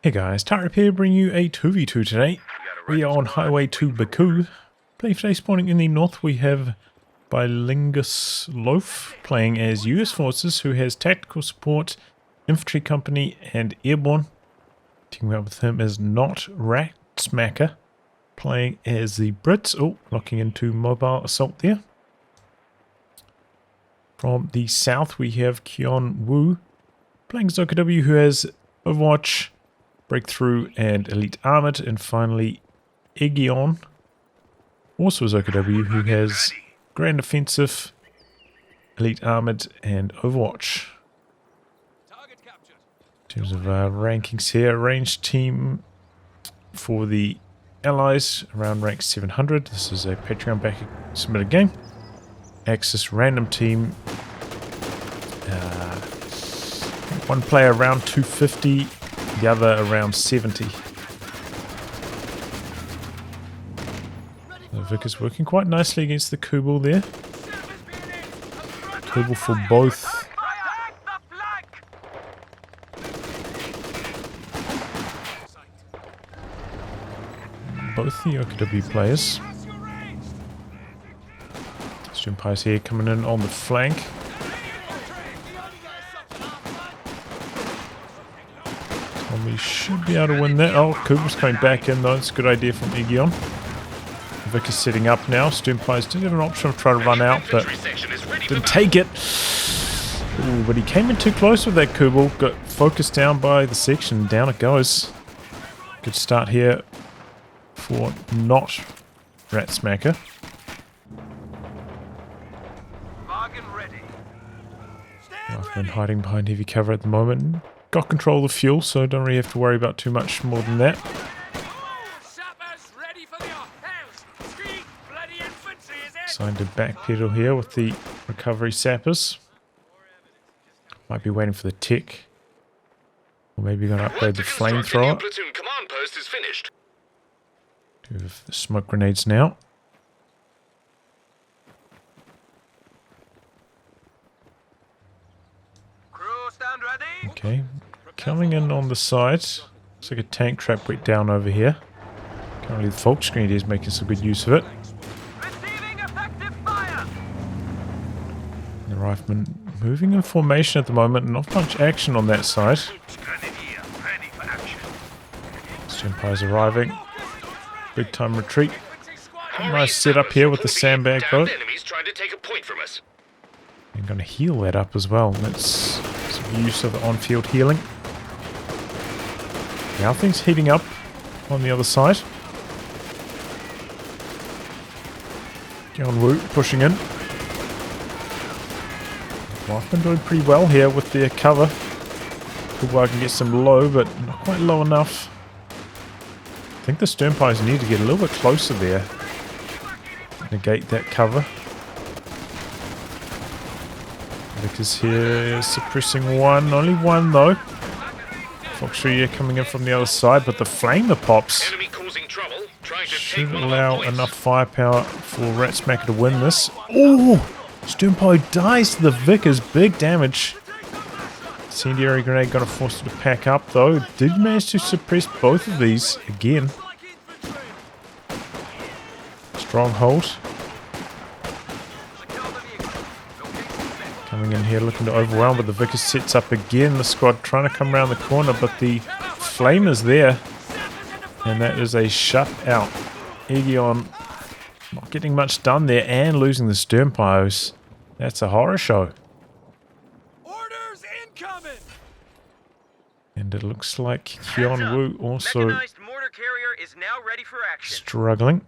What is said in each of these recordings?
Hey guys, Tightrope here, bringing you a 2v2 today. We are on highway to Baku. Playing today, spawning in the north, we have Bilingus Loaf playing as US Forces, who has tactical support, infantry company, and airborne. Teaming up with him is Not Rat Smacker, playing as the Brits. Oh, locking into mobile assault there. From the south, we have Kyeon-woo playing as COH2, who has Overwatch, Breakthrough, and Elite Armored, and finally EGION, also as COH2, who has Grand Offensive, Elite Armored, and Overwatch. In terms of rankings here, ranged team for the Allies around rank 700. This is a Patreon back submitted game. Axis random team, one player around 250. The other around 70. The Vic is working quite nicely against the Kubel there. Kubel for both. Both the COH2 players. Empires here coming in on the flank. We should be able to win that. Oh, Kubel's coming back in though. It's a good idea from EGION. Vic is setting up now. Sturmpires did have an option of trying to run out, but didn't take it. Ooh, but he came in too close with that Kubel. Got focused down by the section. Down it goes. Good start here for Not Rat Smacker. I've been hiding behind heavy cover at the moment. Got control of the fuel, so don't really have to worry about too much more than that. Decided to backpedal here with the recovery sappers. Might be waiting for the tick. Or maybe going to upgrade the flamethrower. Do have the smoke grenades now. Okay, coming in on the side. Looks like a tank trap went down over here. Currently the Volksgrenadier is making some good use of it. The rifleman moving in formation at the moment, not much action on that side. Empire's arriving. Big time retreat. Nice setup here with the sandbag boat. I'm going to heal that up as well. That's some use of the on-field healing. Now things heating up on the other side. Kyeon-woo pushing in. Rifleman doing pretty well here with their cover. Kubel can get some low, but not quite low enough. I think the Sturmpires need to get a little bit closer there. Negate that cover. Vic is here suppressing one. Only one though. Foxtree coming in from the other side, but the flamer pops should allow enough firepower for Rat Smacker to win this. Oh! Sturmpire dies to the Vic as big damage. Incendiary grenade gonna force it to pack up though. Did manage to suppress both of these again. Stronghold. Coming in here looking to overwhelm, but the Vicar sets up again. The squad trying to come around the corner, but the flame is there. And that is a shutout. EGION not getting much done there and losing the Sturmpires. That's a horror show. Orders incoming. And it looks like Kyeon-woo also Mortar carrier is now ready for action. struggling.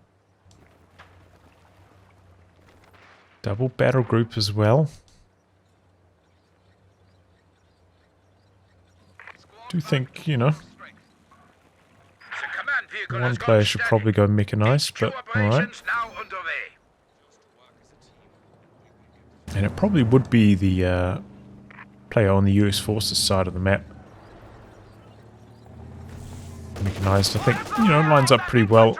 Double battle group as well. Do think, you know, one player should probably go mechanized, but alright. And it probably would be the player on the US Forces side of the map. Mechanized, I think, you know, lines up pretty well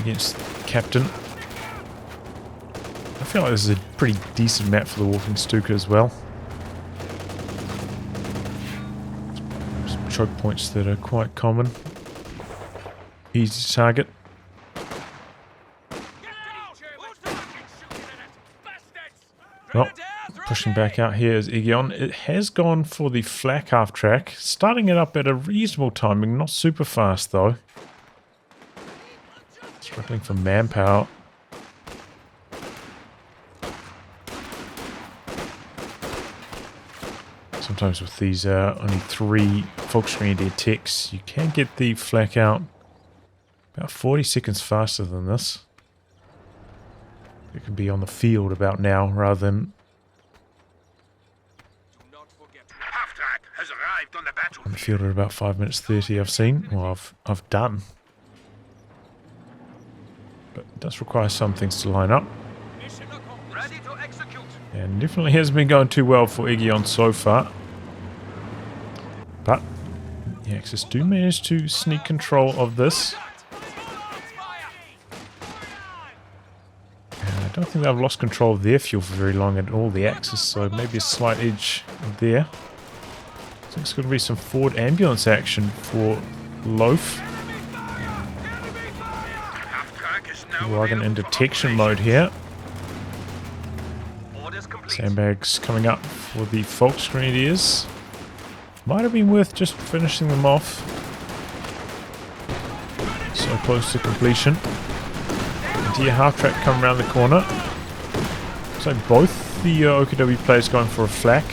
against the Captain. I feel like this is a pretty decent map for the Walking Stuka as well. choke points that are quite common. Easy to target. Well, pushing back out here is EGION. It has gone for the flak half track, starting it up at a reasonable timing, not super fast though. Struggling for manpower. Sometimes with these only 3 Volksgrenadier techs, you can get the flak out about 40 seconds faster than this. It can be on the field about now rather than on the field at about 5 minutes 30 I've seen, or I've done. But it does require some things to line up. And definitely hasn't been going too well for EGION so far. But the Axis do manage to sneak control of this. I don't think they've lost control of their fuel for very long at all, the Axis, so maybe a slight edge there. So it's going to be some forward ambulance action for Loaf. Wagon in detection mode here. Sandbags coming up for the Volksgrenadiers. Might have been worth just finishing them off. So close to completion. Anti half track come around the corner. So both the OKW players going for a flak,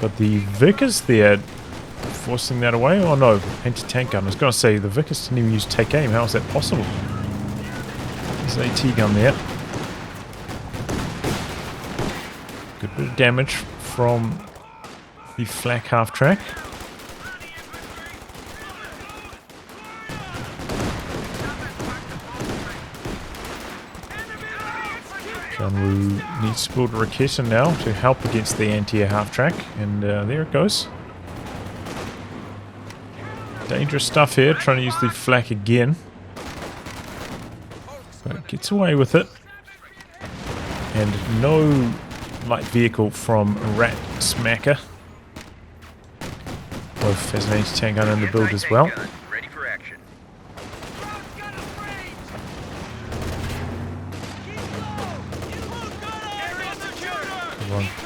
but the Vickers there forcing that away. Oh no, anti-tank gun. I was going to say the Vickers didn't even use take aim. How is that possible? There's an AT gun there. Good bit of damage from the flak half track. Kyeon-woo needs to build a Raketa now to help against the anti-air half track, and there it goes. Dangerous stuff here, trying to use the flak again. But gets away with it. And no light vehicle from Rat Smacker. Both has an anti-tank gun in the build as well.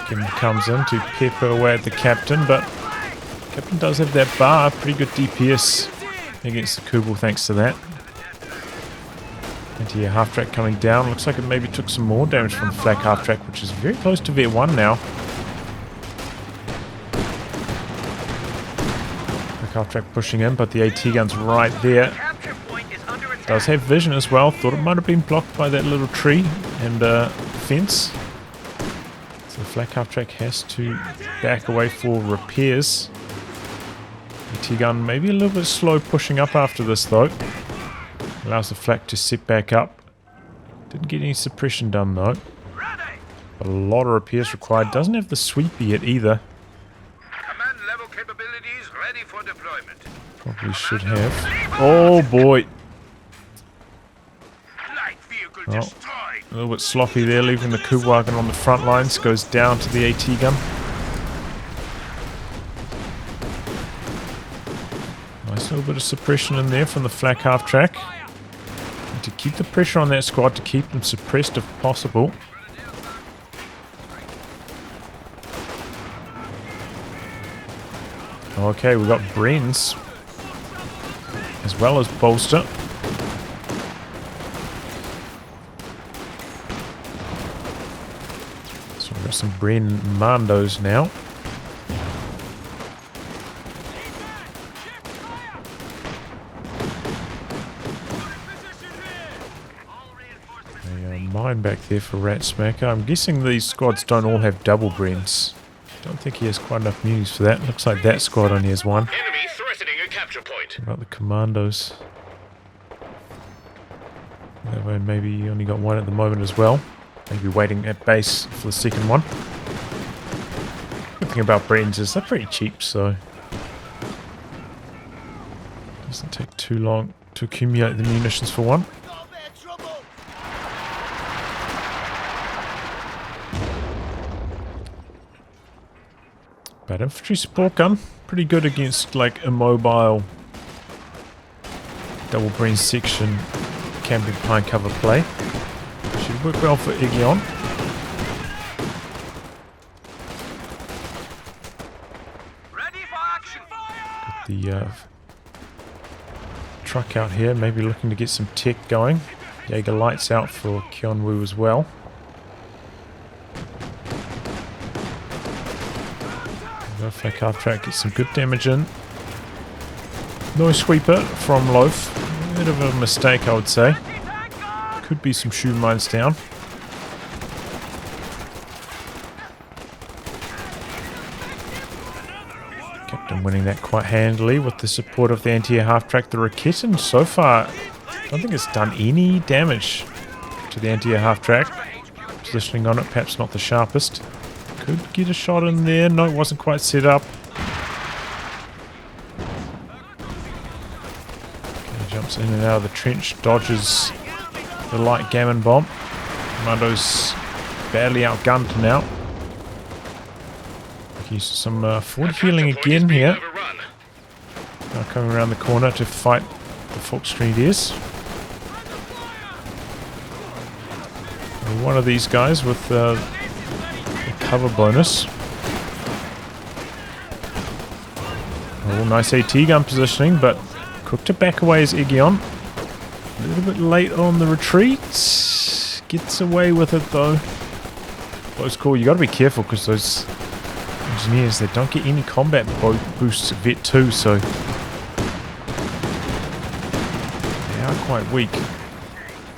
Kim comes in to pepper away at the captain, but captain does have that bar, pretty good DPS against the Kubel thanks to that. Anti-air half track coming down, looks like it maybe took some more damage from the flak half track, which is very close to V1 now. Flak half track pushing in, but the AT gun's right there. Does have vision as well, thought it might have been blocked by that little tree and fence. So the flak half track has to back away for repairs. AT gun maybe a little bit slow pushing up after this though. Allows the flak to sit back up. Didn't get any suppression done though. But a lot of repairs required. Doesn't have the sweeper yet either. Command level capabilities ready for deployment. Probably should have. Oh boy. Well, a little bit sloppy there, leaving the Kubwagen on the front lines. Goes down to the AT gun. Nice little bit of suppression in there from the flak half track. And to keep the pressure on that squad, to keep them suppressed if possible. Okay, we've got Brenz as well as Bolster. So we've got some Bren Mandos now. A mine back there for Rat Smacker. I'm guessing these squads don't all have double Brens. Don't think he has quite enough munis for that. Looks like that squad only has one. Enemy threatening a capture point. What about the commandos? That way maybe you only got one at the moment as well. Maybe waiting at base for the second one. Good thing about Brens is they're pretty cheap, so doesn't take too long to accumulate the munitions for one. Bad infantry support gun, pretty good against like immobile double brain section camping behind cover play. Should work well for EGION. Ready for action. Got the truck out here, maybe looking to get some tech going. Jaeger lights out for Kyeon-woo as well. Flak half track, get some good damage in. No sweeper from Loaf. A bit of a mistake, I would say. Could be some shoe mines down. Captain winning that quite handily with the support of the anti-air half track. The Raketin so far, I don't think it's done any damage to the anti-air half track. Positioning on it, perhaps not the sharpest. Could get a shot in there. No, it wasn't quite set up. Okay, jumps in and out of the trench, dodges the light gammon bomb. Commando's badly outgunned now. Use some forward healing again here. Now coming around the corner to fight the Fox Grenadiers. One of these guys with the cover bonus. Oh, nice AT gun positioning, but quick to back away is EGION. A little bit late on the retreat. Gets away with it though. Close call. You got to be careful because those engineers, they don't get any combat boosts at Vet 2, so they are quite weak.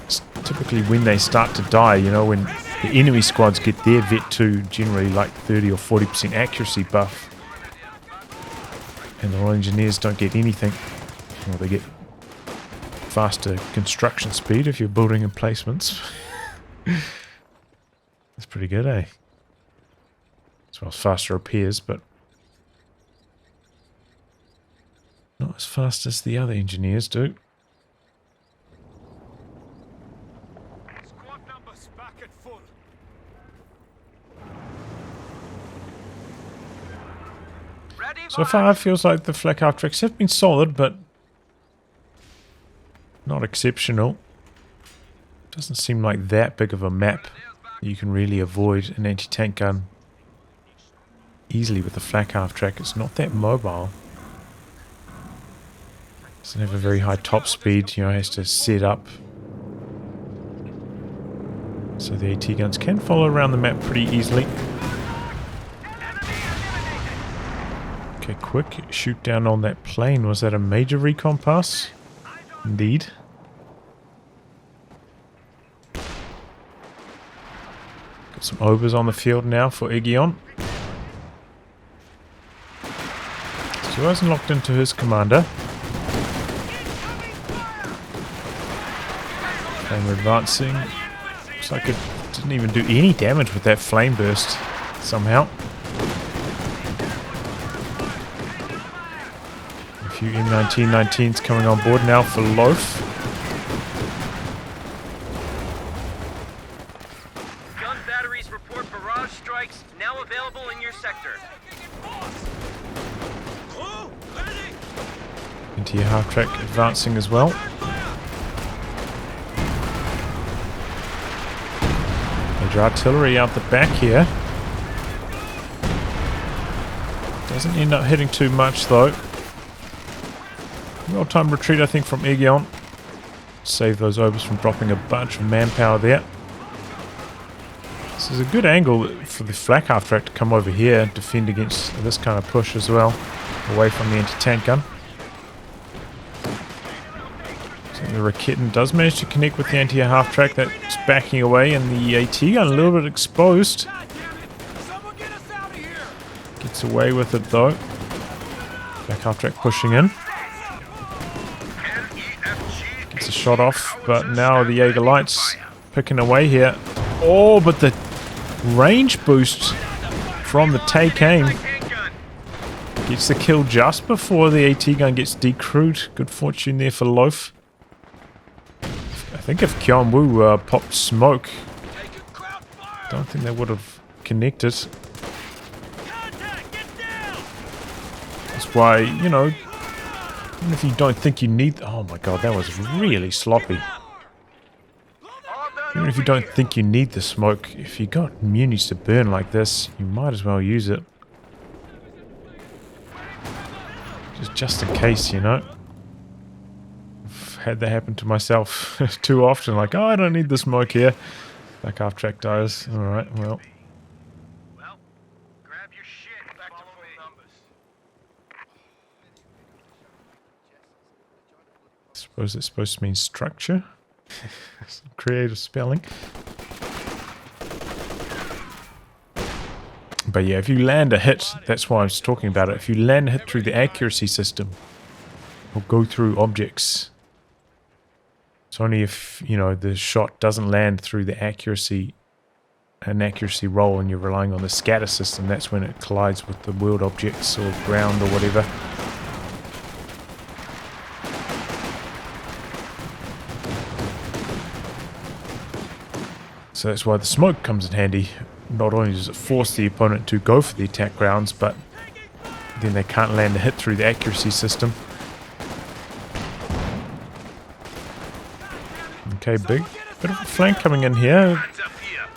It's typically when they start to die, you know, when the enemy squads get their Vet 2 generally like 30 or 40% accuracy buff. And the Royal Engineers don't get anything. Well, they get faster construction speed if you're building emplacements. That's pretty good, eh? As well as faster repairs, but not as fast as the other engineers do. Squad numbers back at full. Ready for So far, it feels like the flak half tracks have been solid, but not exceptional. Doesn't seem like that big of a map that you can really avoid an anti-tank gun easily with the flak half track. It's not that mobile. Doesn't have a very high top speed, you know, has to set up. So the AT guns can follow around the map pretty easily. Okay, quick shoot down on that plane. Was that a major recon pass? Indeed. Got some overs on the field now for EGION. So Eisen locked into his commander. And we're advancing. Looks like it didn't even do any damage with that flame burst somehow. A few M1919s coming on board now for Loaf. Gun batteries report barrage strikes now available in your sector. Into your half track advancing as well. Major artillery out the back here. Doesn't end up hitting too much though. Well-timed retreat, I think, from EGION. Save those overs from dropping a bunch of manpower there. This is a good angle for the flak half track to come over here and defend against this kind of push as well, away from the anti-tank gun. So the Raketin does manage to connect with the anti-air half track that's backing away, and the AT gun a little bit exposed. Gets away with it though. Flak half track pushing in. Gets a shot off, but now the Jaeger lights picking away here. Oh, but the range boost from the take aim gets the kill just before the AT gun gets decrewed. Good fortune there for Loaf. I think if Kyeon-woo popped smoke, I don't think they would have connected. It's That's why, you know, even if you don't think you need... Oh my god, that was really sloppy. Even if you don't think you need the smoke, if you got munis to burn like this, you might as well use it. Just in case, you know. I've had that happen to myself too often. Like, oh, I don't need the smoke here. Like half track dies. Alright, well. Well, grab your shit. Back to full numbers. I suppose it's supposed to mean structure. Some creative spelling. But yeah, if you land a hit, that's why I was talking about it. If you land a hit through the accuracy system, or go through objects, it's only if, you know, the shot doesn't land through the accuracy, an accuracy roll, and you're relying on the scatter system, that's when it collides with the world objects or ground or whatever. So that's why the smoke comes in handy. Not only does it force the opponent to go for the attack grounds, but then they can't land a hit through the accuracy system. Okay, bit of a flank coming in here.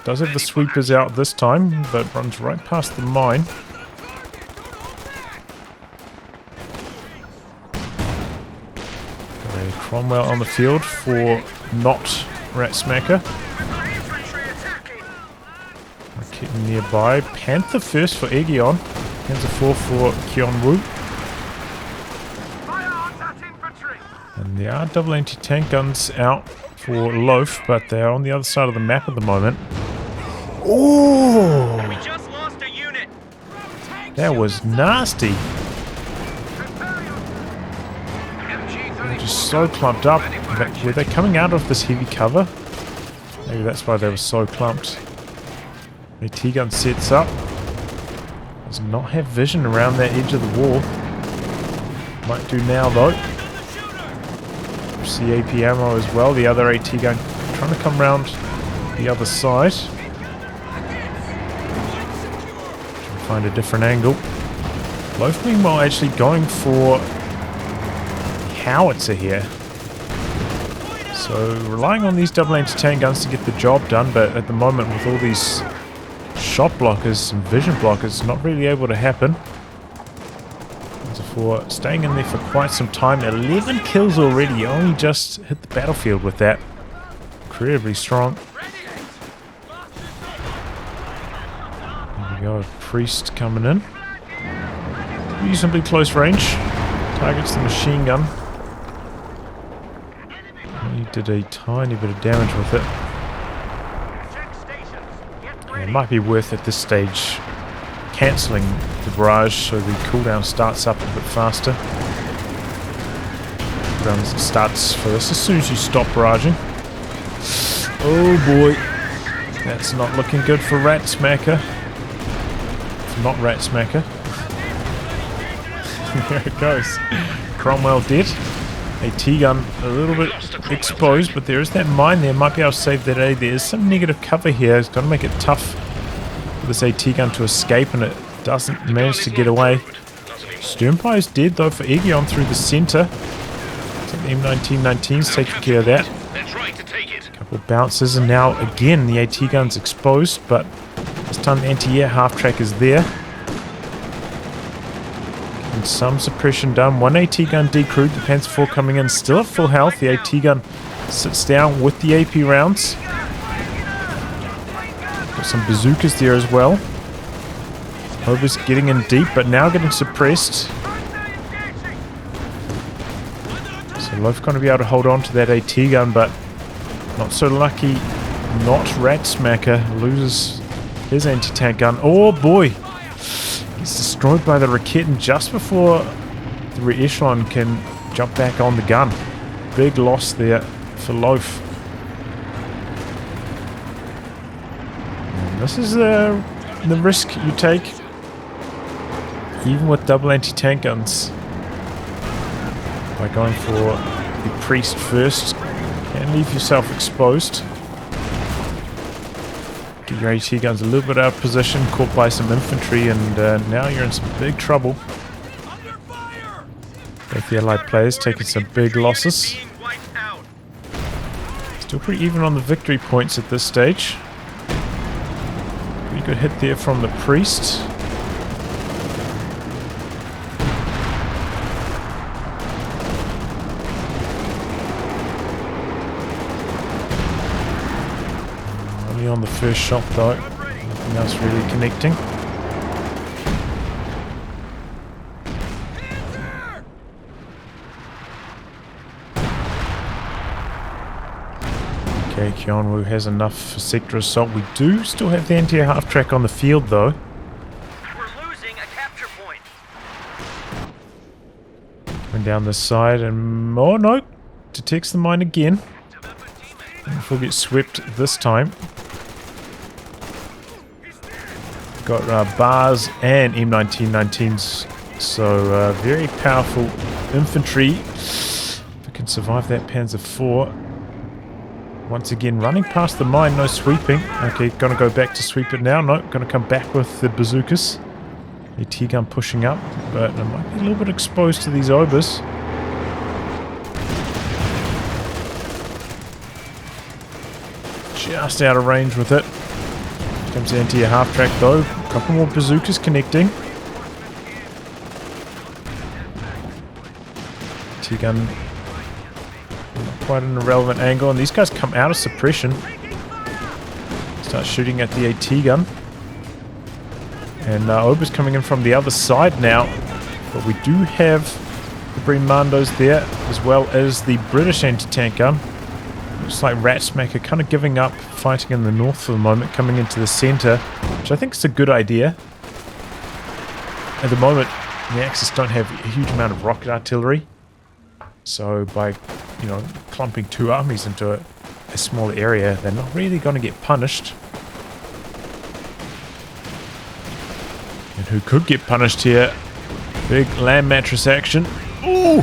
Does have the sweepers out this time, but runs right past the mine. Okay, Cromwell on the field for not Rat Smacker. Getting nearby. Panther first for EGION. Panzer 4 for Kyeon-woo. And there are double anti-tank guns out for Loaf, but they're on the other side of the map at the moment. Oh! We just lost a unit. That was nasty. They're just so clumped up. Were they coming out of this heavy cover? Maybe that's why they were so clumped. AT gun sets up. Does not have vision around that edge of the wall. Might do now though. CAP ammo as well. The other AT gun trying to come round the other side. Trying to find a different angle. Loaf meanwhile actually going for the howitzer here. So relying on these double anti-tank guns to get the job done, but at the moment with all these shot blockers and vision blockers, not really able to happen. For staying in there for quite some time. 11 kills already. Only just hit the battlefield with that. Incredibly strong. There we go. Priest coming in. Reasonably close range. Targets the machine gun. He did a tiny bit of damage with it. It might be worth at this stage cancelling the barrage so the cooldown starts up a bit faster. Cooldown starts first as soon as you stop barraging. Oh boy, that's not looking good for Rat Smacker. It's not Rat Smacker. There it goes. Cromwell dead. AT gun a little bit exposed, but there is that mine there. Might be able to save that A. There is some negative cover here. It's going to make it tough for this AT gun to escape, and it doesn't manage to get away. Sternpire's dead though for EGION through the centre. So the M1919's taking care of that. A couple of bounces, and now again the AT gun's exposed, but this time the anti-air half-track is there. And some suppression done. One AT gun decrewed, the Panzer 4 coming in still at full health. The AT gun sits down with the AP rounds. Got some bazookas there as well. Over's getting in deep, but now getting suppressed. So Loaf going to be able to hold on to that AT gun, but not so lucky. Not Rat Smacker loses his anti-tank gun. Oh boy! Gets destroyed by the Raketen just before the re-echelon can jump back on the gun. Big loss there for Loaf. And this is the risk you take, even with double anti-tank guns. By going for the Priest first, and leave yourself exposed. Get your AT guns a little bit out of position, caught by some infantry, and now you're in some big trouble. Both the Allied players taking some big losses. Being wiped out. Still pretty even on the victory points at this stage. Pretty good hit there from the priest. Only on the first shot though. Nothing else really connecting. Okay, Kyeon-woo has enough for sector assault. We do still have the anti-air half-track on the field though. We're losing a capture point. Going down this side and... oh no! Detects the mine again. If we'll get swept this time. Got bars and M1919s. So very powerful infantry. If we can survive that Panzer IV. Once again, running past the mine, no sweeping. Okay, gonna go back to sweep it now. No, gonna come back with the bazookas. The T-gun pushing up, but it might be a little bit exposed to these obers. Just out of range with it. Here comes the anti-air half-track though. A couple more bazookas connecting. T-gun. Quite an irrelevant angle, and these guys come out of suppression. Start shooting at the AT gun. And Ober's coming in from the other side now. But we do have the Bremandos there, as well as the British anti-tank gun. Looks like Ratsmack are kind of giving up fighting in the north for the moment, coming into the center, which I think is a good idea. At the moment, the Axis don't have a huge amount of rocket artillery. So by, you know, clumping two armies into a small area, they're not really going to get punished. And who could get punished here? Big land mattress action. Ooh!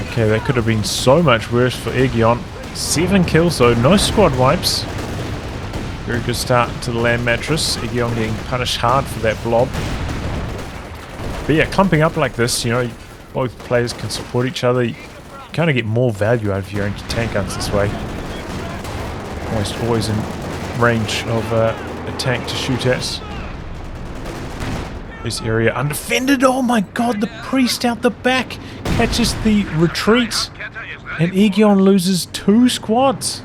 Okay, that could have been so much worse for EGION. 7 kills though, no squad wipes. Very good start to the land mattress. EGION getting punished hard for that blob. But yeah, clumping up like this, you know, both players can support each other. You kind of get more value out of your anti-tank guns this way. Always in range of a tank to shoot at. This area undefended. Oh my god, the priest out the back catches the retreat. And EGION loses 2 squads.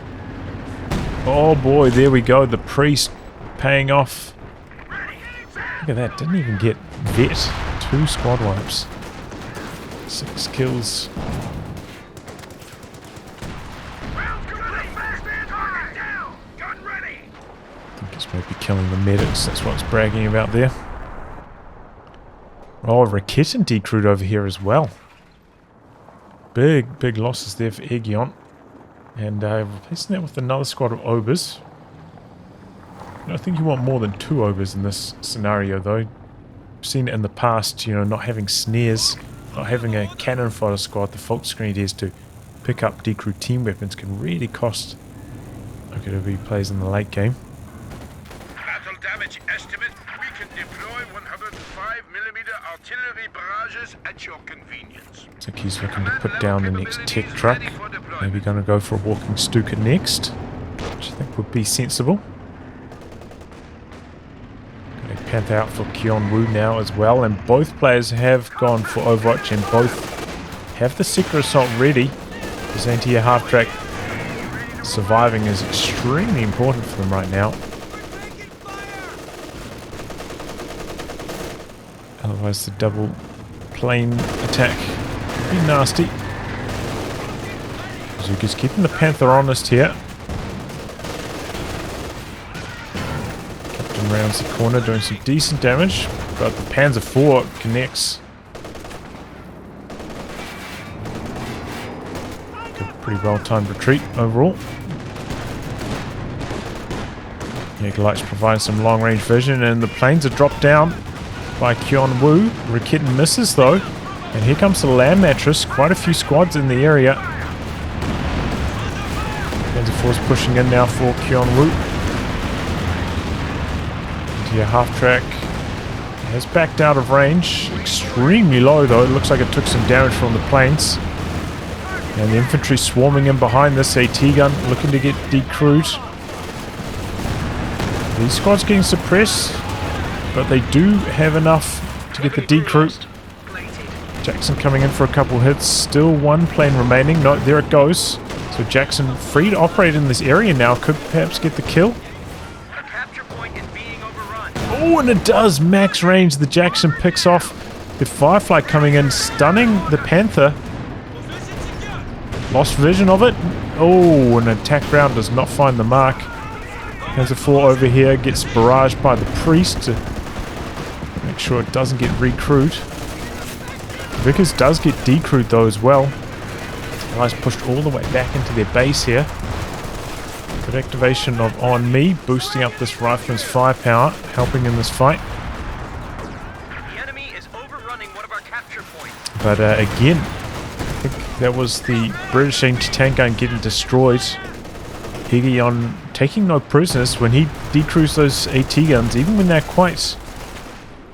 Oh boy, there we go. The priest paying off. Look at that. Didn't even get vet. 2 squad wipes. 6 kills. I think it's maybe killing the medics. That's what it's bragging about there. Oh, Raketin decrewed over here as well. Big losses there for EGION. And replacing that with another squad of Obers. I don't think you want more than 2 Obers in this scenario though. I've seen it in the past, you know, not having snares, not having a cannon fodder squad, the Volksgrenadiers to pick up decrew team weapons can really cost OKW players in the late game. Battle damage estimate. We can deploy 105mm artillery barrages at your convenience. So he's looking to put down the next tech truck. Maybe going to go for a walking Stuka next, which I think would be sensible. Got a Panther out for Kyeon-woo now as well, and both players have gone for Overwatch and both have the sector assault ready. This anti-air half-track surviving is extremely important for them right now. Otherwise the double plane attack would be nasty. Zuka's keeping the Panther honest here. Captain rounds the corner doing some decent damage, but the Panzer IV connects. Pretty well-timed retreat overall. Megalites provide some long-range vision, and the planes are dropped down by Kyeon-woo. Raketin misses though, and here comes the land mattress. Quite a few squads in the area. Panzer IV's pushing in now for Kyeon-woo. Into your half-track Has backed out of range. Extremely low though. It looks like it took some damage from the planes. And the infantry swarming in behind this AT gun, looking to get decrewed. These squads getting suppressed, but they do have enough to get the decrew. Jackson coming in for a couple hits. Still one plane remaining. No, there it goes. So Jackson free to operate in this area now. Could perhaps get the kill. Oh, and it does. Max range. The Jackson picks off the Firefly coming in, stunning the Panther. Lost vision of it. Oh, an attack round does not find the mark. Has a 4 over here. Gets barraged by the Priest to make sure it doesn't get recrewed. Vickers does get decrewed though as well. Guys pushed all the way back into their base here. Good activation of On Me, boosting up this rifleman's firepower, helping in this fight. The enemy is overrunning one of our capture points. But again, I think that was the British anti-tank gun getting destroyed. EGION taking no prisoners when he decrews those AT guns, even when they're quite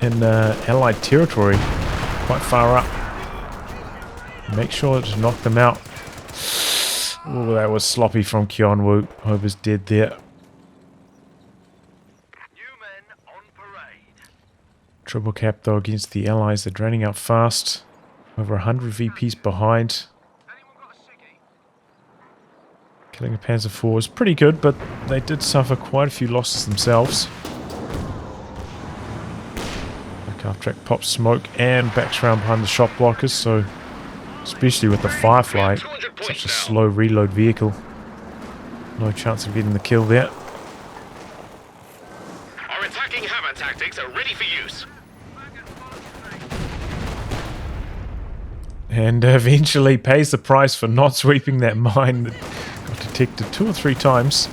in Allied territory, quite far up. Make sure to knock them out. Oh, that was sloppy from Kyeon-woo. Over's dead there. New men on parade. Triple cap though against the Allies. They're draining out fast. Over 100 VPs behind. Killing a Panzer IV is pretty good, but they did suffer quite a few losses themselves. Like half track pops smoke and backs around behind the shot blockers, so especially with the Firefly, such a slow reload vehicle. No chance of getting the kill there. Our attacking hammer tactics are ready for use. And eventually pays the price for not sweeping that mine that got detected 2 or 3 times.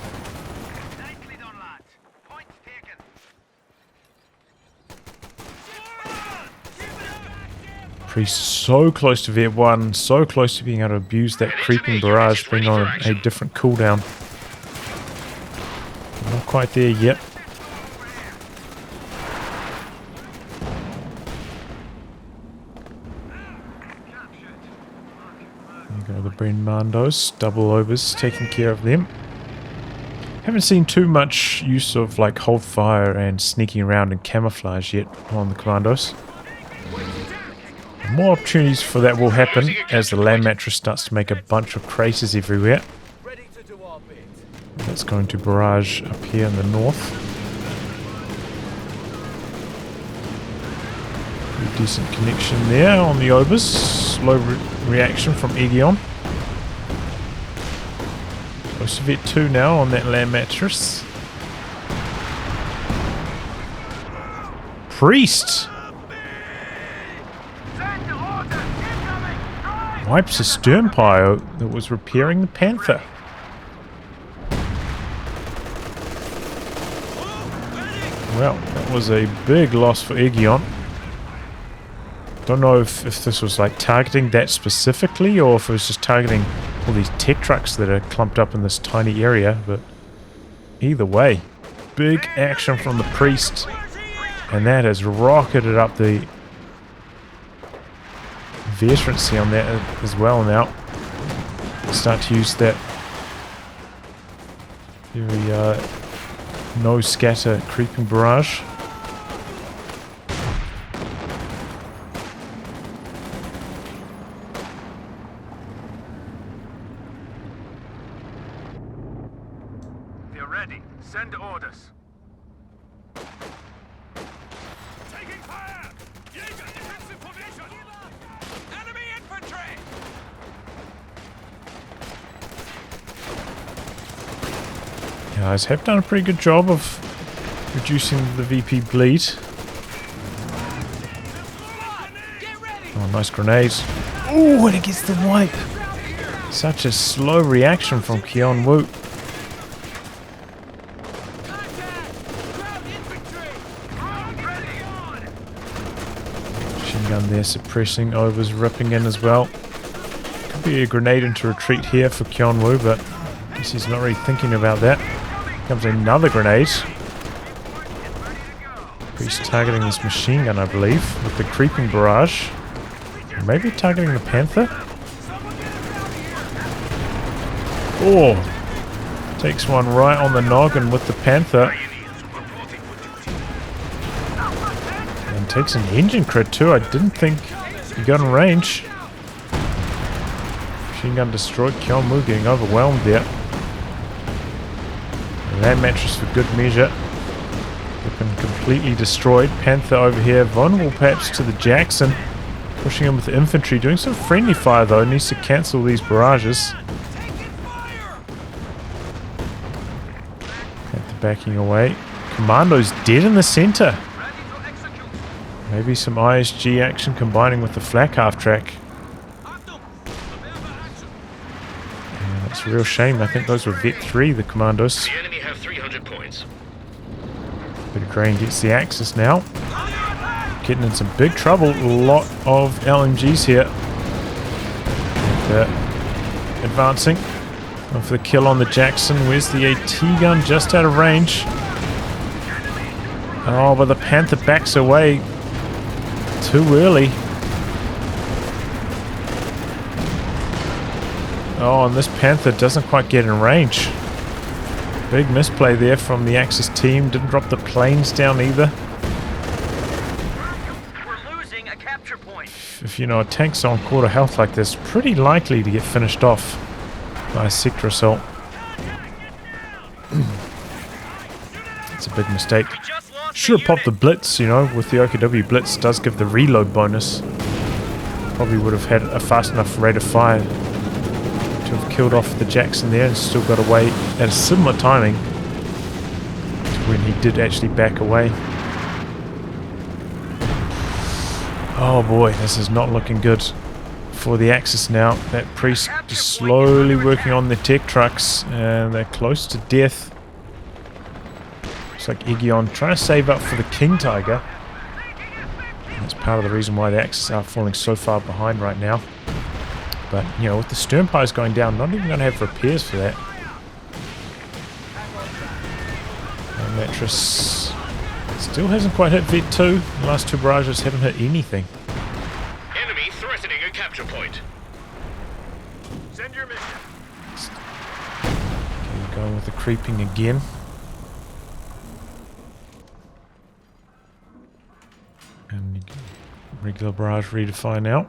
Priest so close to Viet 1, so close to being able to abuse that creeping barrage, being on a different cooldown. Not quite there yet. There you go, the Bren Mandos, double overs, taking care of them. Haven't seen too much use of like hold fire and sneaking around and camouflage yet on the commandos. More opportunities for that will happen as the land mattress starts to make a bunch of craters everywhere. That's going to barrage up here in the north. Pretty decent connection there on the overs. Slow reaction from EGION. Close to Vet 2 now on that land mattress. Priest! Wipes a stern pyre that was repairing the Panther. Well, that was a big loss for EGION. Don't know if this was like targeting that specifically or if it was just targeting all these tech trucks that are clumped up in this tiny area, but either way, big action from the Priest, and that has rocketed up the veterancy on that as well now. Start to use that very no scatter creeping barrage. They're ready. Send orders. Taking fire! Defensive formation! Enemy infantry! Guys have done a pretty good job of reducing the VP bleed. Oh, nice grenades. Oh, and it gets the wipe. Such a slow reaction from Kyeon-woo. Machine gun there suppressing, overs ripping in as well. Could be a grenade into retreat here for Kyeon-woo, but I guess he's not really thinking about that. Comes another grenade. Priest targeting this machine gun, I believe, with the creeping barrage. Maybe targeting the Panther? Oh! Takes one right on the noggin with the Panther. And takes an engine crit too. I didn't think he got in range. Machine gun destroyed. Kyeon-woo getting overwhelmed there. Land mattress for good measure. Been completely destroyed. Panther over here, vulnerable perhaps to the Jackson. Pushing him with the infantry, doing some friendly fire though. Needs to cancel these barrages. Panther backing away. Commando's dead in the center. Maybe some ISG action combining with the flak half track. Yeah, that's a real shame. I think those were Vet 3, the commandos. The enemy have 300 points. Bit of grain gets the Axis now. Getting in some big trouble. A lot of LMGs here. And, advancing. Going for the kill on the Jackson. Where's the AT gun? Just out of range. Oh, but the Panther backs away too early. Oh, and this Panther doesn't quite get in range. Big misplay there from the Axis team. Didn't drop the planes down either. We're losing a capture point. If you know a tank's on quarter health like this, pretty likely to get finished off by a sector assault. It's a big mistake. Should have popped the blitz, you know, with the OKW blitz does give the reload bonus. Probably would have had a fast enough rate of fire to have killed off the Jackson there and still got away at a similar timing to when he did actually back away. Oh boy, this is not looking good for the Axis now. That Priest is slowly working on the tech trucks and they're close to death. Looks like EGION trying to save up for the King Tiger. That's part of the reason why the Axis are falling so far behind right now. But, you know, with the Sternpires going down, not even going to have repairs for that. And Mattress still hasn't quite hit Vet 2. The last two barrages haven't hit anything. Enemy threatening a capture point. Send your mission. Okay, going with the creeping again. And regular barrage ready to fire now.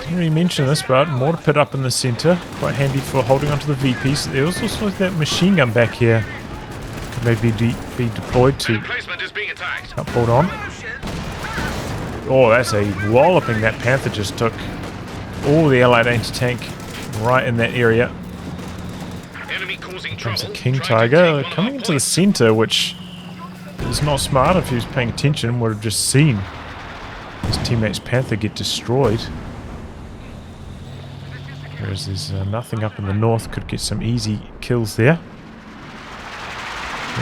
Didn't really mention this, but mortar pit up in the center, quite handy for holding onto the VPs. There's also that machine gun back here, could maybe be deployed to help hold on. Oh, that's a walloping that Panther just took. All the Allied anti-tank right in that area. Comes a King Tiger coming into the center, which is not smart. If he was paying attention, would have just seen his teammate's Panther get destroyed. Whereas there's nothing up in the north, could get some easy kills there.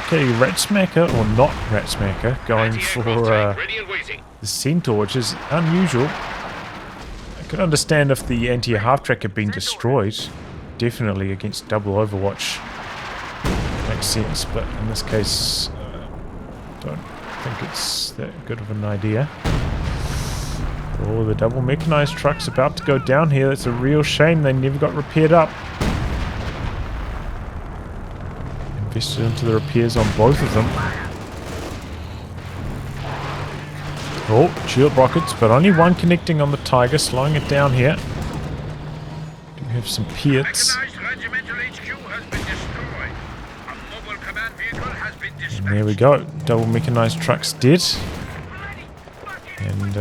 Okay, Rat Smacker, or not Rat Smacker, going for the Centaur, which is unusual. I could understand if the anti-air half-track had been destroyed. Definitely against double Overwatch. Makes sense, but in this case, don't think it's that good of an idea. Oh, the double mechanized truck's about to go down here. That's a real shame they never got repaired up. Invested into the repairs on both of them. Oh, shield rockets, but only one connecting on the Tiger, slowing it down here. Do have some Piets. And there we go. Double mechanized truck's dead. And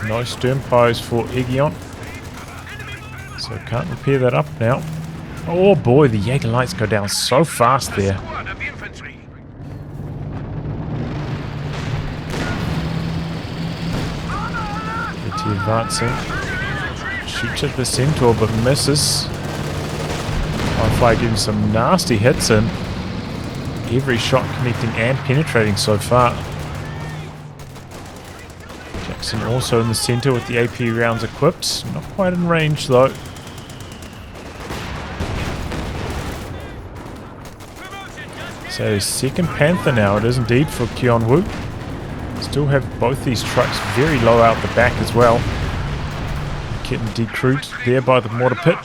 no Sternpires for EGION. So can't repair that up now. Oh boy, the Jaeger lights go down so fast there. ET advancing. Shoots at the Centaur but misses. Firefly getting some nasty hits in. Every shot connecting and penetrating so far. Jackson also in the center with the AP rounds equipped. Not quite in range though. So second Panther now it is indeed for Kyeon-woo. Still have both these trucks very low out the back as well. Getting decrewed there by the mortar pit.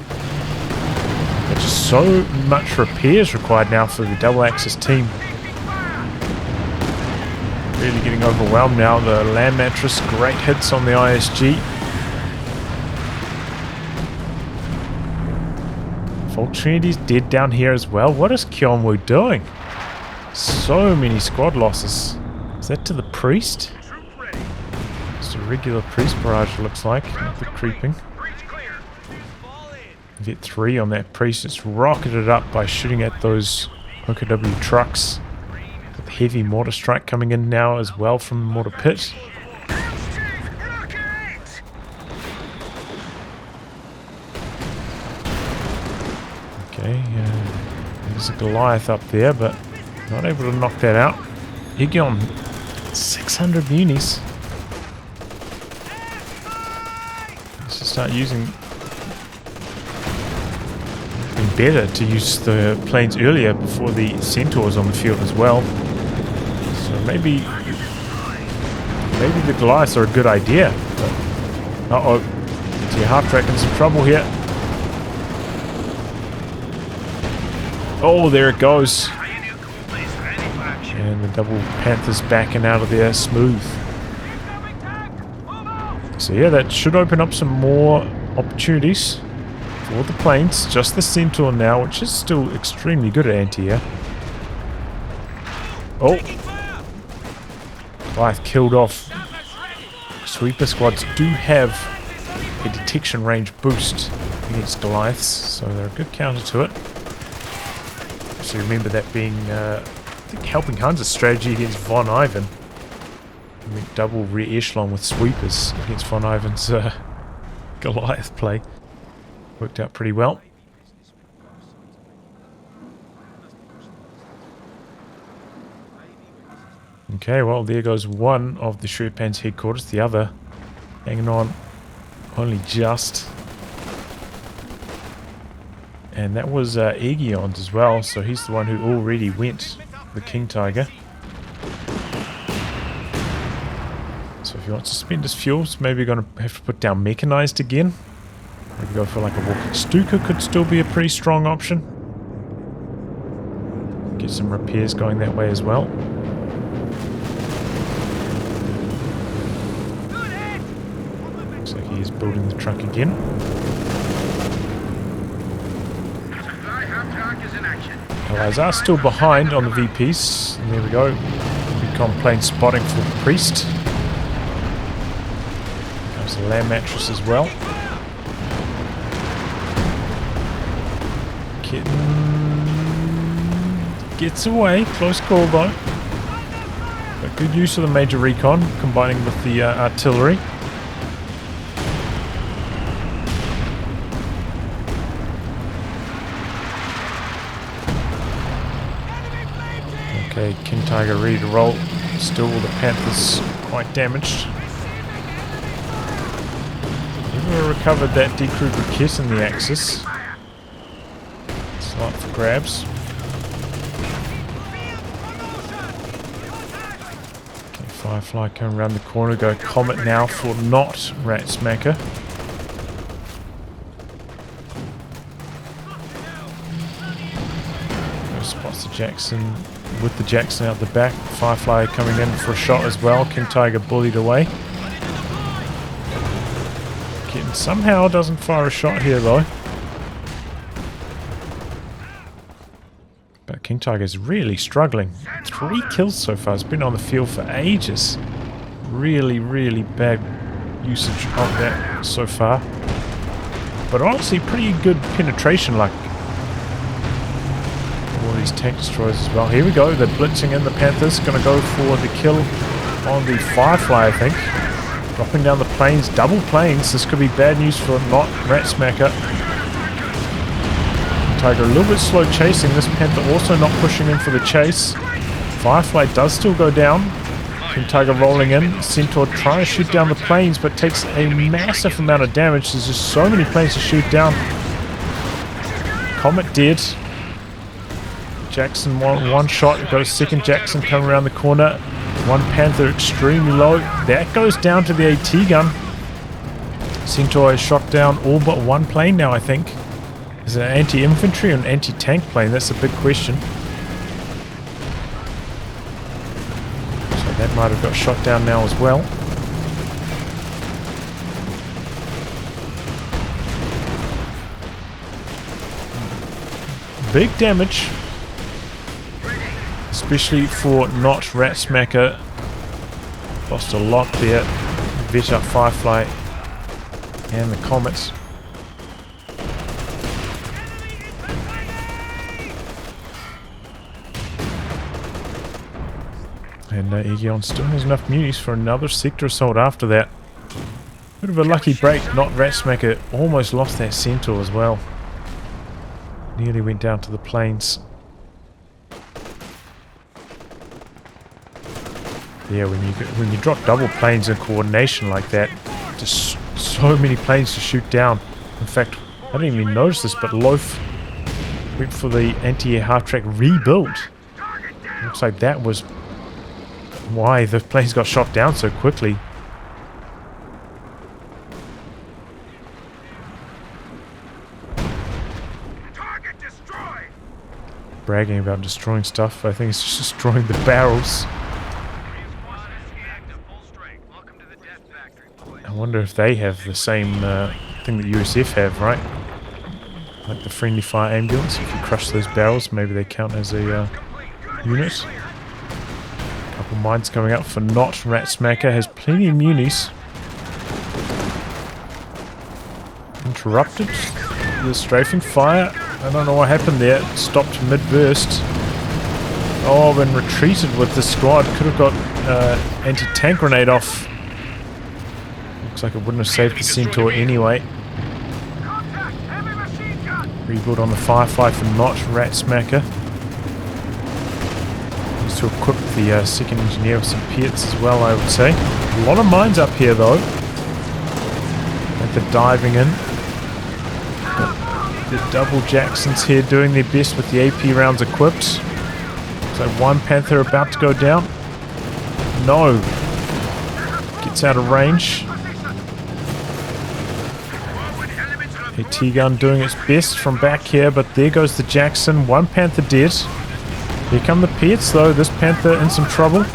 There's just so much repairs required now for the double axis team. Really getting overwhelmed now. The land mattress, great hits on the ISG. Full Trinity's dead down here as well. What is Kyeon-woo doing? So many squad losses. Is that to the priest? Just a regular priest barrage it looks like. Not the creeping. Get 3 on that priest. It's rocketed up by shooting at those OKW trucks. With heavy mortar strike coming in now as well from the mortar pit. Okay, there's a Goliath up there, but not able to knock that out. EGION, 600 munis. Let's just start using... It's been better to use the planes earlier before the Centaurs on the field as well. So maybe the Goliaths are a good idea. Uh-oh. See, Half-Track in some trouble here. Oh, there it goes. And the double Panthers backing out of there smooth. So yeah, that should open up some more opportunities for the planes. Just the Centaur now, which is still extremely good at anti-air. Oh. Goliath killed off. Sweeper squads do have a detection range boost against Goliaths, so they're a good counter to it. So remember that being, I think, Helping Han's strategy against Von Ivan. I mean, double rear echelon with sweepers against Von Ivan's Goliath play. Worked out pretty well. Okay, well, there goes one of the Sherpan's headquarters. The other hanging on only just. And that was EGION's as well, so he's the one who already went, the King Tiger. So if he wants to spend his fuels, maybe going to have to put down mechanized again. Maybe go for like a walking Stuka could still be a pretty strong option. Get some repairs going that way as well. Looks like he is building the truck again. Allies are still behind on the VPs. And there we go. Recon plane spotting for the priest. There's a land mattress as well. Kitten gets away. Close call though. But good use of the major recon combining with the artillery. Okay, King Tiger ready to roll. Still the Panthers quite damaged. Never recovered that decrewed kit in the Axis. It's not for grabs. Okay, Firefly coming around the corner. Go Comet now for not Rat Smacker. Go spots the Jackson. With the Jackson out the back, Firefly coming in for a shot as well. King Tiger bullied away. Kitten somehow doesn't fire a shot here though. But King Tiger's really struggling. 3 kills so far. It's been on the field for ages. Really, really bad usage of that so far. But honestly, pretty good penetration luck. All these tank destroyers as well. Here we go. They're blitzing in the Panthers. Going to go for the kill on the Firefly, I think. Dropping down the planes. Double planes. This could be bad news for not Rat Smacker. Tiger a little bit slow chasing. This Panther also not pushing in for the chase. Firefly does still go down. King Tiger rolling in. Centaur trying to shoot down the planes, but takes a massive amount of damage. There's just so many planes to shoot down. Comet dead. Jackson, one shot, goes second Jackson coming around the corner. One Panther extremely low. That goes down to the AT gun. Centaur has shot down all but one plane now, I think. Is it an anti-infantry or an anti-tank plane? That's a big question. So that might have got shot down now as well. Big damage. Especially for not Ratsmacker. Lost a lot there. Veta, Firefly, and the Comets. And EGION still has enough munis for another sector assault after that. Bit of a lucky break. Not Ratsmacker almost lost that Centaur as well. Nearly went down to the plains. Yeah, when you drop double planes in coordination like that, just so many planes to shoot down. In fact, I didn't even notice this, but Loaf went for the anti-air half-track rebuild. Looks like that was why the planes got shot down so quickly. Bragging about destroying stuff, I think it's just destroying the barrels. I wonder if they have the same thing that USF have, right? Like the friendly fire ambulance. If you crush those barrels, maybe they count as a unit. Couple mines coming up for Not. Ratsmacker has plenty of munis. Interrupted the strafing fire. I don't know what happened there. It stopped mid-burst. Oh, been retreated with the squad. Could have got anti-tank grenade off. Looks like it wouldn't have saved the Centaur anyway. Rebuild on the Firefly for Not. Ratsmacker. Needs to equip the second engineer with some Piets as well, I would say. A lot of mines up here though. Like they're diving in. The double Jacksons here doing their best with the AP rounds equipped. So one Panther about to go down. No. Gets out of range. AT gun doing its best from back here, but there goes the Jackson. One Panther dead. Here come the Piets though. This Panther in some trouble.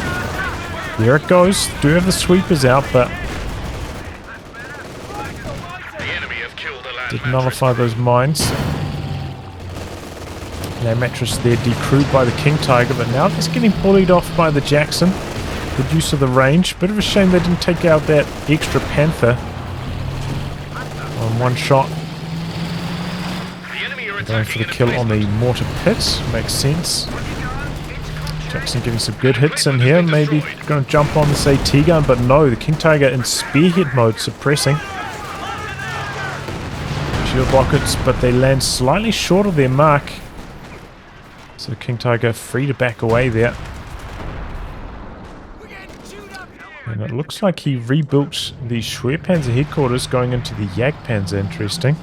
There it goes. Do have the sweepers out, but did nullify those mines. Land mattress there decrewed by the King Tiger, but now just getting bullied off by the Jackson. Good use of the range. Bit of a shame they didn't take out that extra Panther on one shot. Going for the kill on the mortar pit. Makes sense. Jackson getting some good hits in here. Maybe going to jump on this AT gun, but no. The King Tiger in spearhead mode suppressing. Shield rockets, but they land slightly short of their mark. So King Tiger free to back away there. And it looks like he rebuilt the Schwerpanzer headquarters going into the Jagdpanzer. Interesting.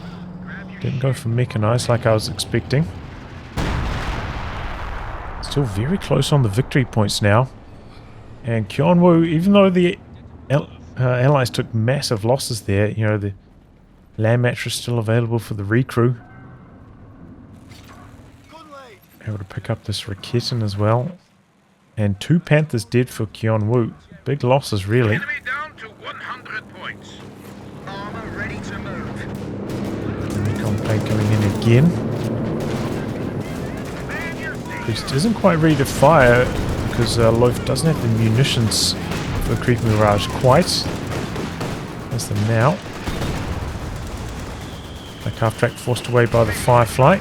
Didn't go for mechanized like I was expecting. Still very close on the victory points now. And Kyeon-woo, even though the Allies took massive losses there, you know, the land mattress still available for the recrew. Able to pick up this Raketin as well. And 2 Panthers dead for Kyeon-woo. Big losses, really. Enemy down to 100 points. Armor ready to move. Recon plane coming in again. Priest isn't quite ready to fire because Loaf doesn't have the munitions for the Creep Mirage quite. There's them now. Like half-track forced away by the Firefly.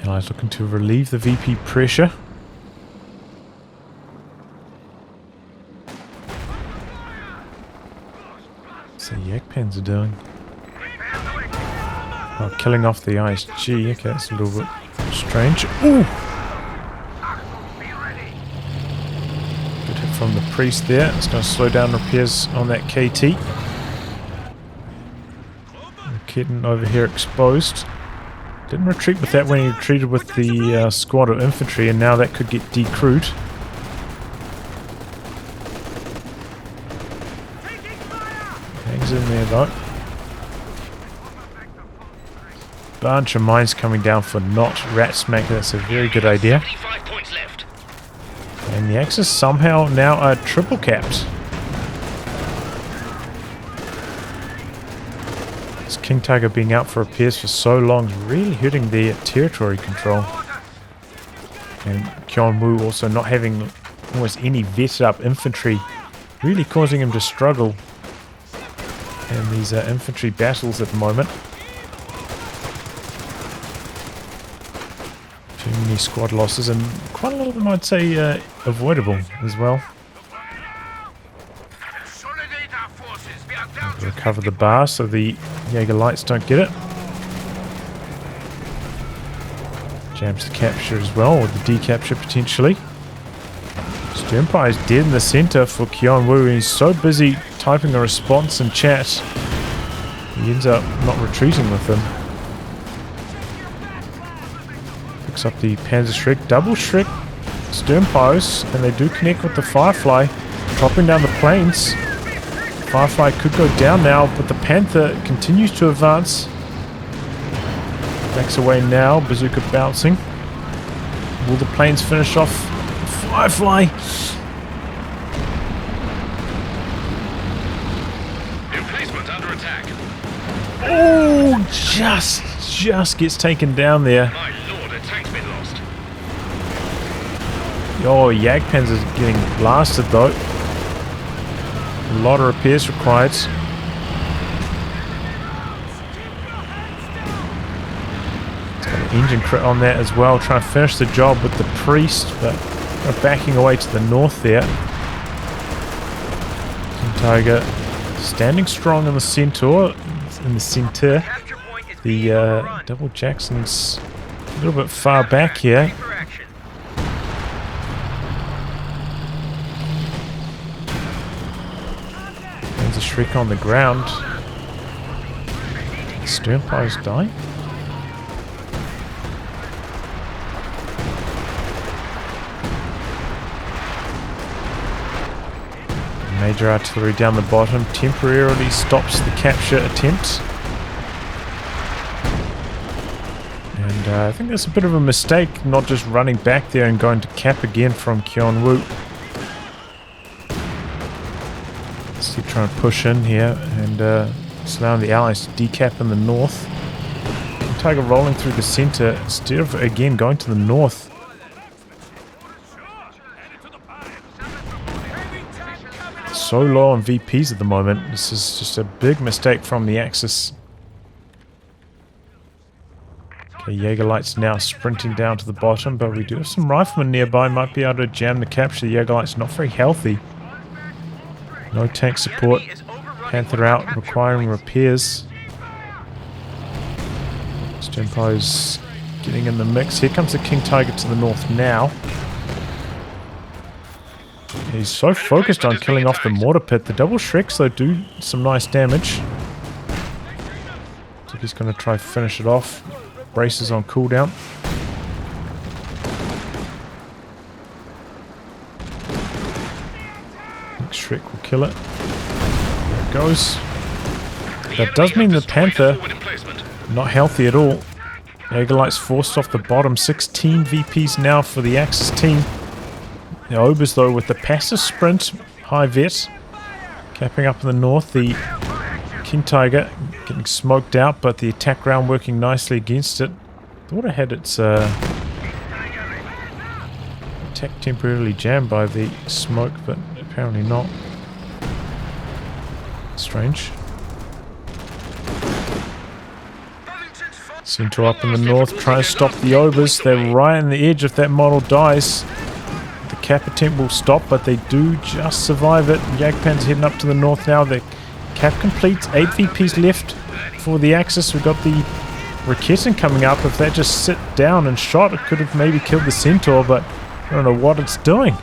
Allies looking to relieve the VP pressure. What's the Jagdpanzer doing? Oh, killing off the ISG. Okay, that's a little bit strange. Ooh! Good hit from the Priest there. It's going to slow down repairs on that KT. getting over here exposed. Didn't retreat with that when he retreated with the squad of infantry, and now that could get decrewed. Hangs in there though. Bunch of mines coming down for not rat smack. That's a very good idea. And the Axis somehow now are triple capped. This King Tiger being out for repairs for so long is really hurting their territory control. And Kyeon-woo also not having almost any vetted up infantry, really causing him to struggle in these infantry battles at the moment. Too many squad losses, and quite a lot of them I'd say avoidable as well. Recover the bar so the Jaeger Lights don't get it. Jams the capture as well, or the decapture potentially. Empire is dead in the center for Kyeon-woo, and he's so busy typing a response in chat, he ends up not retreating with them. Picks up the Panzer Shrek, double Shrek stern post, and they do connect with the Firefly, dropping down the planes. Firefly could go down now, but the Panther continues to advance. Backs away now, Bazooka bouncing. Will the planes finish off Firefly? Emplacement under attack. Oh, just gets taken down there. My lord, a tank's been lost. Oh, Jagdpanzer's getting blasted though. A lot of repairs required. It's got an engine crit on that as well, trying to finish the job with the Priest, but backing away to the north there. Tiger standing strong in the centaur, The Double Jackson's a little bit far back here. There's a Shriek on the ground. Stern post die. Major artillery down the bottom temporarily stops the capture attempt. And I think that's a bit of a mistake, not just running back there and going to cap again from Kyeon-woo. Still trying to push in here and allowing the Allies to decap in the north. Tiger rolling through the center instead of again going to the north. So low on VPs at the moment. This is just a big mistake from the Axis. Okay, Jaeger Lights now sprinting down to the bottom, but we do have some riflemen nearby. Might be able to jam the capture. The Jaeger Lights not very healthy. No tank support. Panther out, requiring repairs. Stempo's getting in the mix. Here comes the King Tiger to the north now. He's so focused on killing off the mortar pit. The double Shreks though do some nice damage. So he's going to try to finish it off. Braces on cooldown. Next Shrek will kill it. There it goes. That does mean the Panther not healthy at all. Jaeger Lights forced off the bottom. 16 VPs now for the Axis team. The Obers though with the passive sprint, high vet, capping up in the north. The King Tiger getting smoked out, but the attack round working nicely against it. Thought it had its attack temporarily jammed by the smoke, but apparently not. Strange. Centaur up in the north, trying to stop the Obers. They're right on the edge if that model dies. Cap attempt will stop, but they do just survive it. Jagdpan's heading up to the north now. The cap completes. 8 VPs left for the Axis. We've got the Raketin coming up. If that just sit down and shot, it could have maybe killed the Centaur, but I don't know what it's doing.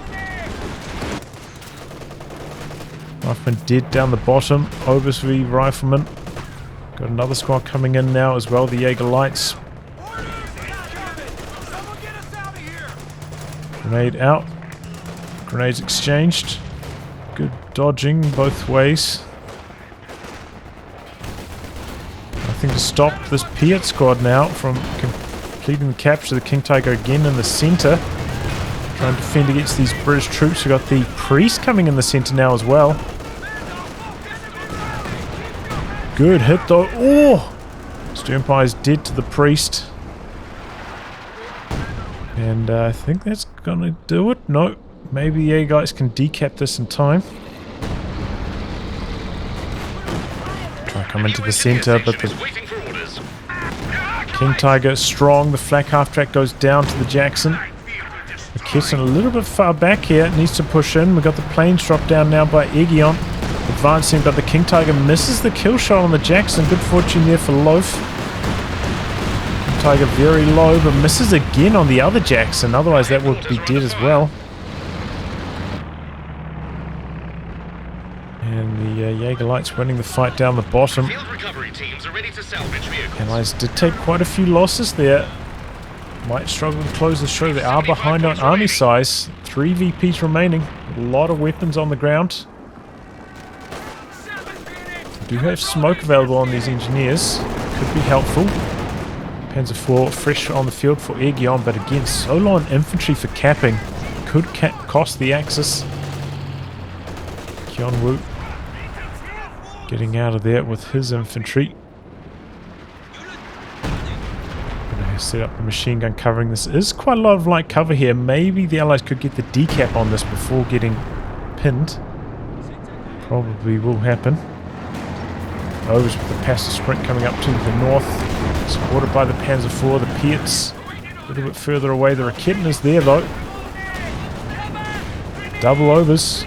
Rifleman dead down the bottom. Obers v Rifleman. Got another squad coming in now as well, the Jaeger Lights. Grenade out. Grenades exchanged. Good dodging both ways. Nothing to stop this Piet squad now from completing the capture of the King Tiger again in the center. Trying to defend against these British troops. We've got the priest coming in the center now as well. Good hit though. Oh! Sternpire's dead to the priest. And I think that's gonna do it. No, maybe the guys can decap this in time. Try to come into the center, but the King Tiger is strong. The flak half track goes down to the Jackson. The Kitten a little bit far back here. Needs to push in. We've got the planes dropped down now by EGION. Advancing, but the King Tiger misses the kill shot on the Jackson. Good fortune there for Loaf. Tiger very low, but misses again on the other Jackson. Otherwise, that would be dead as well. And the Jaeger Lights winning the fight down the bottom. Allies did take quite a few losses there. Might struggle to close the show. They are behind on army size. 3 VPs remaining. A lot of weapons on the ground. Do have smoke available on these engineers. Could be helpful. Panzer IV fresh on the field for EGION, but again, so low on infantry for capping. Could cost the Axis. Kyeon-woo getting out of there with his infantry. Gonna set up the machine gun covering this. Is quite a lot of light cover here. Maybe the Allies could get the decap on this before getting pinned. Probably will happen. Overs with the passive sprint coming up to the north. Supported by the Panzer IV, the Piets. A little bit further away. The Raketen is there though. Double overs.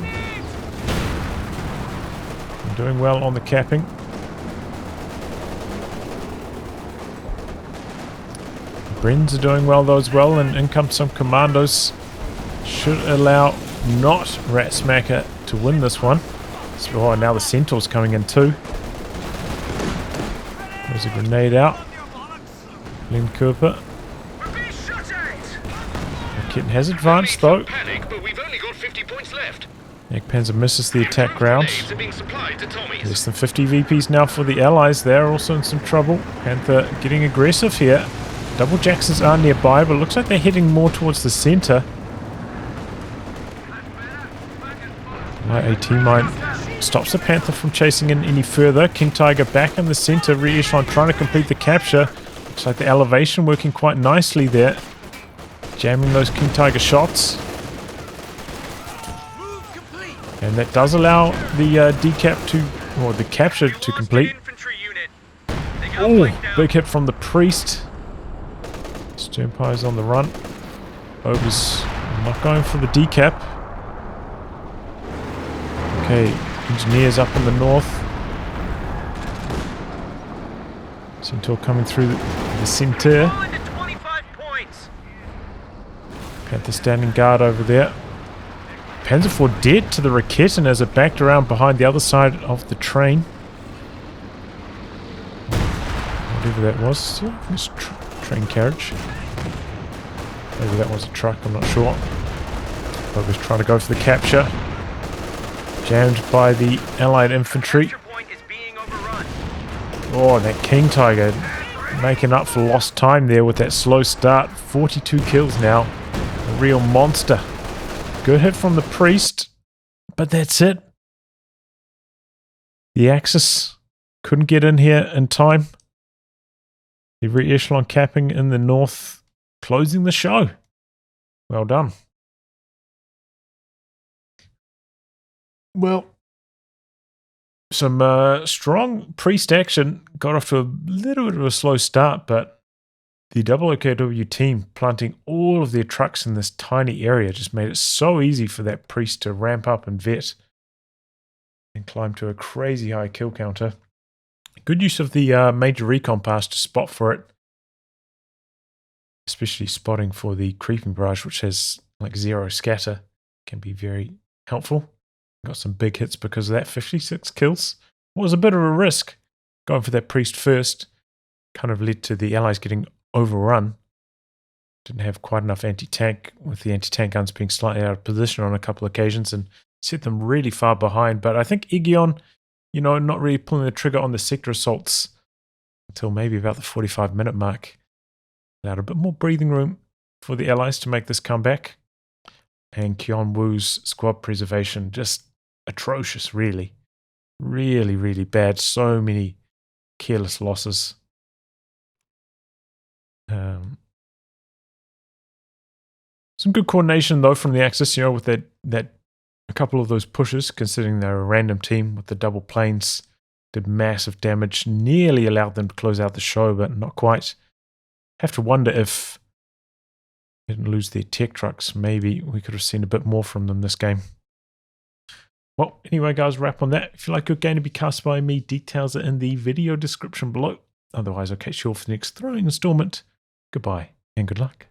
Doing well on the capping. The Brens are doing well though as well, and in come some commandos. Should allow not Ratsmacker to win this one. Oh, now the Centaur's coming in too. There's a grenade out. Len Cooper. The kitten has advanced though. Panzer misses the attack ground. Less than 50 VPs now for the Allies. They're also in some trouble. Panther getting aggressive here. Double Jacksons are nearby, but it looks like they're heading more towards the center. My AT mine stops the Panther from chasing in any further. King Tiger back in the center. Rear echelon trying to complete the capture. Looks like the elevation working quite nicely there. Jamming those King Tiger shots. And that does allow the decap to, or the capture to complete. Oh, big hit from the priest. Sternpire's on the run. Overs not going for the decap. Okay, engineers up in the north. Centaur coming through the center. Panther standing guard over there. Panzer IV dead to the Raketen as it backed around behind the other side of the train. Whatever that was. It's train carriage. Maybe that was a truck, I'm not sure. But was trying to go for the capture. Jammed by the Allied infantry. Oh, that King Tiger making up for lost time there with that slow start. 42 kills now. A real monster. Good hit from the priest, but that's it. The Axis couldn't get in here in time. The rear echelon capping in the north, closing the show. Well done. Well, some strong priest action. Got off to a little bit of a slow start, but the OKW team planting all of their trucks in this tiny area just made it so easy for that priest to ramp up and vet and climb to a crazy high kill counter. Good use of the major recon pass to spot for it, especially spotting for the creeping barrage, which has like 0 scatter, can be very helpful. Got some big hits because of that. 56 kills. It was a bit of a risk. going for that priest first kind of led to the Allies getting overrun. Didn't have quite enough anti-tank, with the anti-tank guns being slightly out of position on a couple of occasions and set them really far behind. But I think EGION, you know, not really pulling the trigger on the sector assaults until maybe about the 45-minute mark. Allowed a bit more breathing room for the Allies to make this comeback. And Kyeon-woo's squad preservation, just atrocious, really. Really, really bad. So many careless losses. Some good coordination, though, from the Axis, you know, with that a couple of those pushes, considering they're a random team with the double planes, did massive damage, nearly allowed them to close out the show, but not quite. Have to wonder if they didn't lose their tech trucks. Maybe we could have seen a bit more from them this game. Well, anyway, guys, wrap on that. If you like your game to be cast by me, details are in the video description below. Otherwise, I'll catch you all for the next throwing installment. Goodbye and good luck.